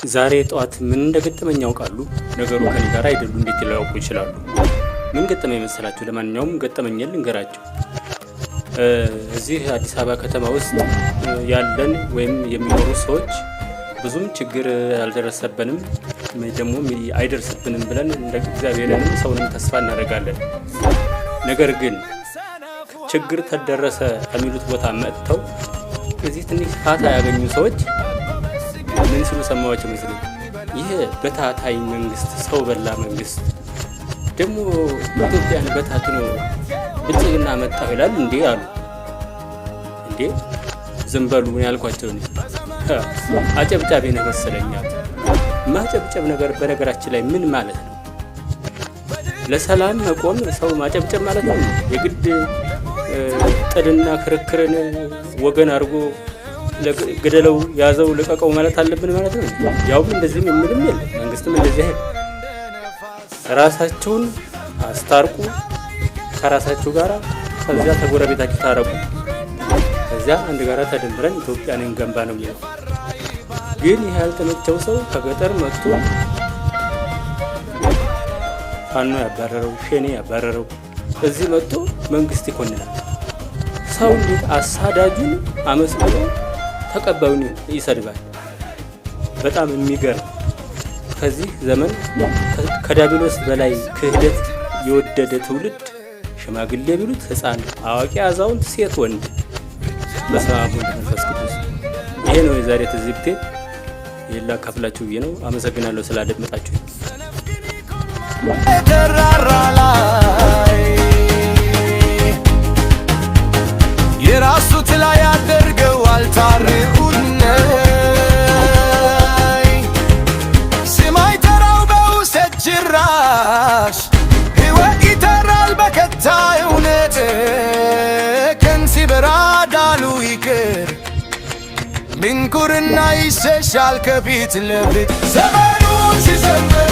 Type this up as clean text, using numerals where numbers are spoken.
ዛሬ ጧት ምን እንደገጠመኝ ያውቃሉ? ነገሩ ከኔ ጋር አይደሉ እንዴት ሊያውቁ ይችላሉ? ምን ገጠመኝ መሰላችሁ? ለማንኛውም ገጠመኝን ልንገራችሁ። እዚህ አዲስ አበባ ከተማ ውስጥ ያለን ወይም የሚኖሩ ሰዎች ብዙም ችግር አልደረሰብንም ደግሞ አይደርስብንም ብለን እንደ እግዚአብሔርንም ሰውንም ተስፋ እናደርጋለን። ነገር ግን ችግር ተደረሰ ከሚሉት ቦታ መጥተው እዚህ ትንሽ ፋታ ያገኙ ሰዎች ምን ሲሉ ሰማዋቸው መሰለኝ? ይሄ በታታይ መንግስት፣ ሰው በላ መንግስት ደግሞ ኢትዮጵያን በታትኖ ብልጽግና መጣው ይላል እንዴ አሉ። እንዴ ዝም በሉ ምን ያልኳቸው ነው። አጨብጫቢ ነው መሰለኛል። ማጨብጨብ ነገር በነገራችን ላይ ምን ማለት ነው? ለሰላም መቆም ሰው ማጨብጨብ ማለት ነው? የግድ ጥልና ክርክርን ወገን አድርጎ ለገደለው ያዘው ለቀቀው ማለት አለብን ማለት ነው? ያውም እንደዚህም ምንም የለም። መንግስትም እንደዚህ አይደል። ራሳቸውን አስታርቁ ከራሳቸው ጋራ፣ ከዚያ ተጎረቤታችሁ ታረቁ፣ ከዚያ አንድ ጋራ ተደምረን ኢትዮጵያን እንገንባ ነው የሚለው። ግን ይሄ ያልተመቸው ሰው ከገጠር መጥቶ ፋኖ ያባረረው ሸኔ ያባረረው እዚህ መጥቶ መንግስት ይኮንናል። ሰው እንዴት አሳዳጁን አመስግኖ ተቀባዩን ይሰድባል? በጣም የሚገርም። ከዚህ ዘመን ከዳቢሎስ በላይ ክህደት የወደደ ትውልድ ሽማግሌ ቢሉት ሕፃን፣ አዋቂ፣ አዛውንት፣ ሴት፣ ወንድ በስመ አብ ወወልድ ወመንፈስ ቅዱስ። ይሄ ነው የዛሬ ትዝብቴ። የላ ካፍላችሁ ብዬ ነው። አመሰግናለሁ ስላደመጣችሁ። ተራራ ላይ የራሱ ላይ ያደርገው አልታርቁን ሰማይ ተራው በውሰት ጅራሽ ሕይወት ይተራል በከታይ እውነት ከንሲበራ ዳሉ ይቅር ድንቁርና ይሸሻል ከፊት ለፊት ዘመኑን ሲዘምር